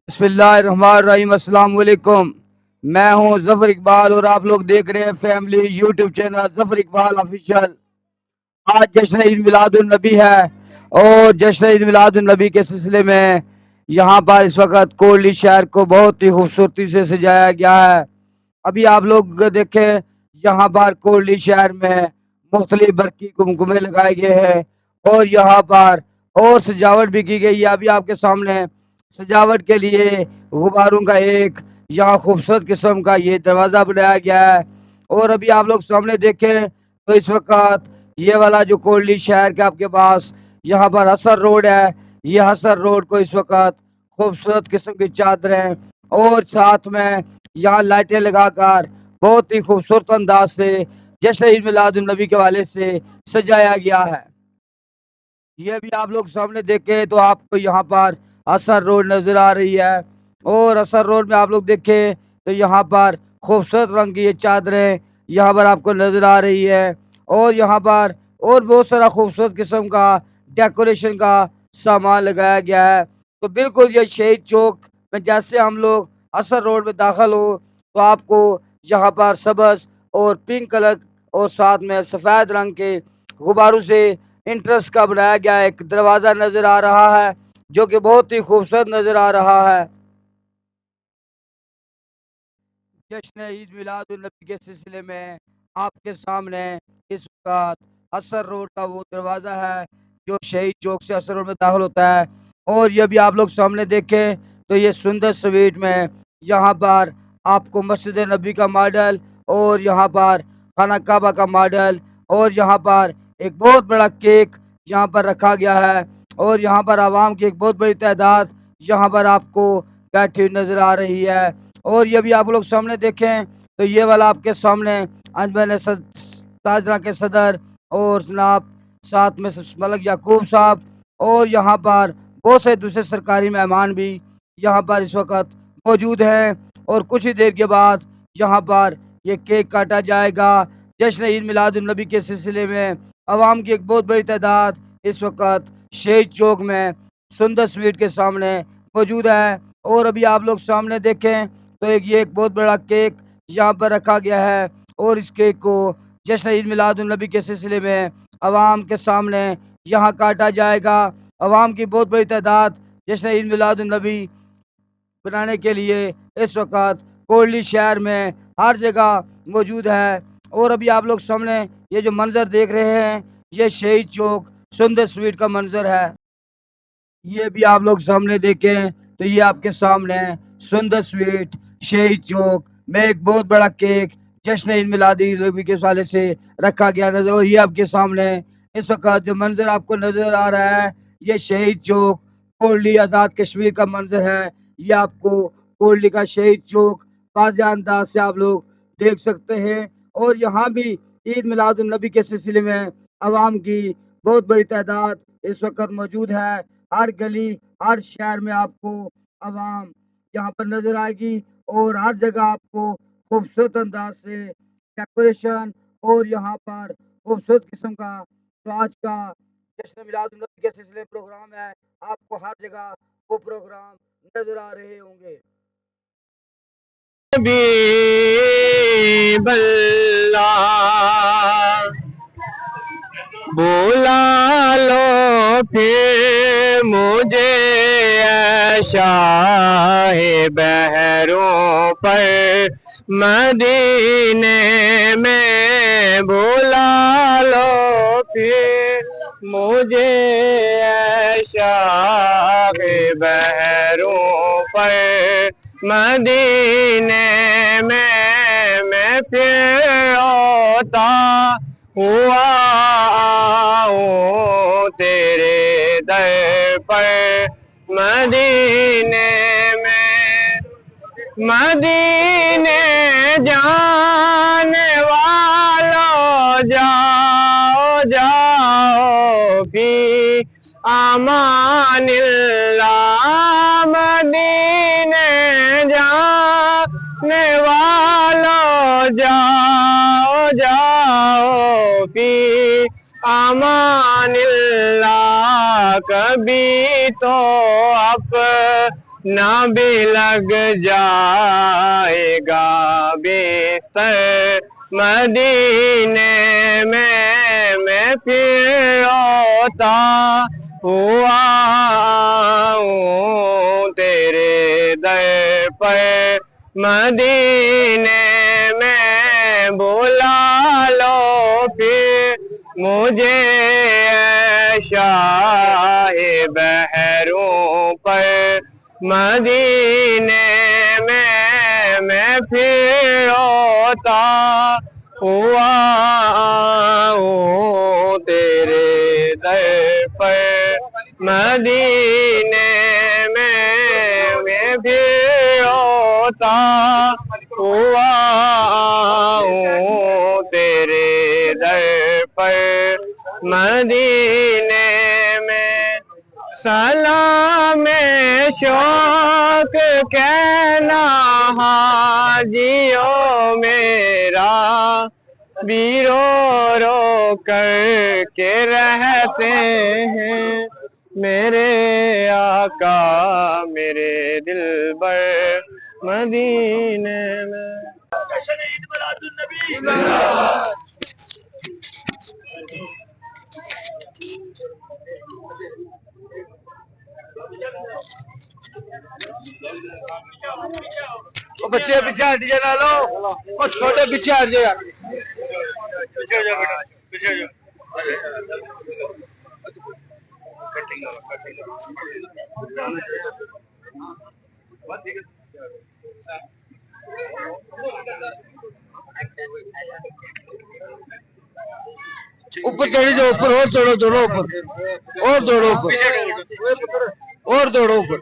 बिस्मिल्लाहिर्रहमानिर्रहीम, अस्सलाम वालेकुम। मैं हूं जफर इकबाल और आप लोग देख रहे हैं family YouTube channel Zafar Iqbal official. आज जश्न ईद मिलादुन नबी है और जश्न ईद मिलादुन नबी के सिलसिले में यहाँ पर इस वक्त कोहली शहर को बहुत ही खूबसूरती से सजाया गया है। अभी आप लोग देखें, यहाँ पर कोहली शहर में मुख्तलिफ बरकी कुमकुमे लगाए गए हैं और यहाँ पर और सजावट भी की गई है। अभी आपके सामने सजावट के लिए गुब्बारों का एक यहाँ खूबसूरत किस्म का ये दरवाज़ा बनाया गया है। और अभी आप लोग सामने देखें तो इस वक्त ये वाला जो कोहली शहर के आपके पास यहाँ पर हसन रोड है, ये हसन रोड को इस वक्त खूबसूरत किस्म की चादरें और साथ में यहाँ लाइटें लगाकर बहुत ही खूबसूरत अंदाज से जश्न ईद मिलादुन नबी के हवाले से सजाया गया है। ये भी आप लोग सामने देखें तो आपको यहाँ पर असर रोड नज़र आ रही है और असर रोड में आप लोग देखें तो यहाँ पर खूबसूरत रंग की ये चादरें यहाँ पर आपको नज़र आ रही है और यहाँ पर और बहुत सारा खूबसूरत किस्म का डेकोरेशन का सामान लगाया गया है। तो बिल्कुल ये शहीद चौक में जैसे हम लोग असर रोड में दाखिल हो तो आपको यहाँ पर सब्ज़ और पिंक कलर और साथ में सफ़ेद रंग के गुब्बारों से इंटरेस्ट का बनाया गया एक दरवाज़ा नज़र आ रहा है जो कि बहुत ही खूबसूरत नज़र आ रहा है। जश्न ईद मिलादुन्नबी के सिलसिले में आपके सामने इस वक्त असर रोड का वो दरवाज़ा है जो शहीद चौक से असर रोड में दाखिल होता है। और ये भी आप लोग सामने देखें तो ये सुंदर स्वीट में यहाँ पर आपको मस्जिद नबी का मॉडल और यहाँ पर खाना काबा का मॉडल और यहाँ पर एक बहुत बड़ा केक यहाँ पर रखा गया है और यहाँ पर आवाम की एक बहुत बड़ी तादाद यहाँ पर आपको बैठी हुई नज़र आ रही है। और ये भी आप लोग सामने देखें तो ये वाला आपके सामने अंजमन ताजरा के सदर और जनाब साथ में मलक याकूब साहब और यहाँ पर बहुत से दूसरे सरकारी मेहमान भी यहाँ पर इस वक्त मौजूद हैं और कुछ ही देर के बाद यहाँ पर ये केक काटा जाएगा। जश्न ईद मिलादुन्नबी के सिलसिले में आवाम की एक बहुत बड़ी तादाद इस वक्त शहीद चौक में सुंदर स्वीट के सामने मौजूद है। और अभी आप लोग सामने देखें तो एक बहुत बड़ा केक यहाँ पर रखा गया है और इस केक को जश्न ईद मिलादुन्नबी के सिलसिले में आवाम के सामने यहाँ काटा जाएगा। आवाम की बहुत बड़ी तादाद जश्न ईद मिलादुन्नबी बनाने के लिए इस वक्त कोहली शहर में हर जगह मौजूद है। और अभी आप लोग सामने ये जो मंजर देख रहे हैं ये शहीद चौक सुंदर स्वीट का मंजर है। ये भी आप लोग सामने देखें तो ये आपके सामने सुंदर स्वीट शहीद चौक में एक बहुत बड़ा केक जश्न ईद मिलादी नबी के हवाले से रखा गया नजर। और ये आपके सामने इस वक्त जो मंजर आपको नजर आ रहा है ये शहीद चौक कोहली आज़ाद कश्मीर का मंजर है। ये आपको कोहली का शहीद चौक वाज़ेह अंदाज से आप लोग देख सकते हैं। और यहाँ भी ईद मिलादुन नबी के सिलसिले में आवाम की बहुत बड़ी तादाद इस वक्त मौजूद है। हर गली हर शहर में आपको आवाम यहाँ पर नजर आएगी और हर जगह आपको खूबसूरत अंदाज से डेकोरेशन और यहाँ पर खूबसूरत किस्म का जो आज का जश्न मिलाद नबी के सिलसिले में प्रोग्राम है आपको हर जगह वो प्रोग्राम नजर आ रहे होंगे। बल्ला बुला लो फिर मुझे शाहे बहरों पर मदीने में बुला लो फिर मुझे शाहे बहरों पर मदीने में मैं फिर होता हुआ आऊं तेरे दर पर मदीने में मदीने जाने वालों जाओ जाओ भी अमानिल्लाह मदीने जाने वालों जाओ जाओ भी अमानिल्लाह कभी तो ना भी लग जाएगा बिस्तर मदीने में मैं फिर रोता हुआ हूँ तेरे दर पर मदीने में बुला लो फिर मुझे शाहे बहरों पर मदीने में मैं फिर रोता हुआ हूँ तेरे दर पर मदीने में मैं फिर रोता हुआ हूँ तेरे दर पर मदीने में। सलाम शौक कहना हाजियो मेरा भी रो रो कर के रहते हैं मेरे आका मेरे दिलबर मदीने में। बच्चे पीछे हट जाए ना लो और छोटे पीछे हट जाए यार पीछे हो जाओ बेटा पीछे हो जाओ ऊपर चढ़ी जाओ ऊपर और दौड़ो दौड़ो ऊपर और दौड़ो ऊपर और दौड़ो ऊपर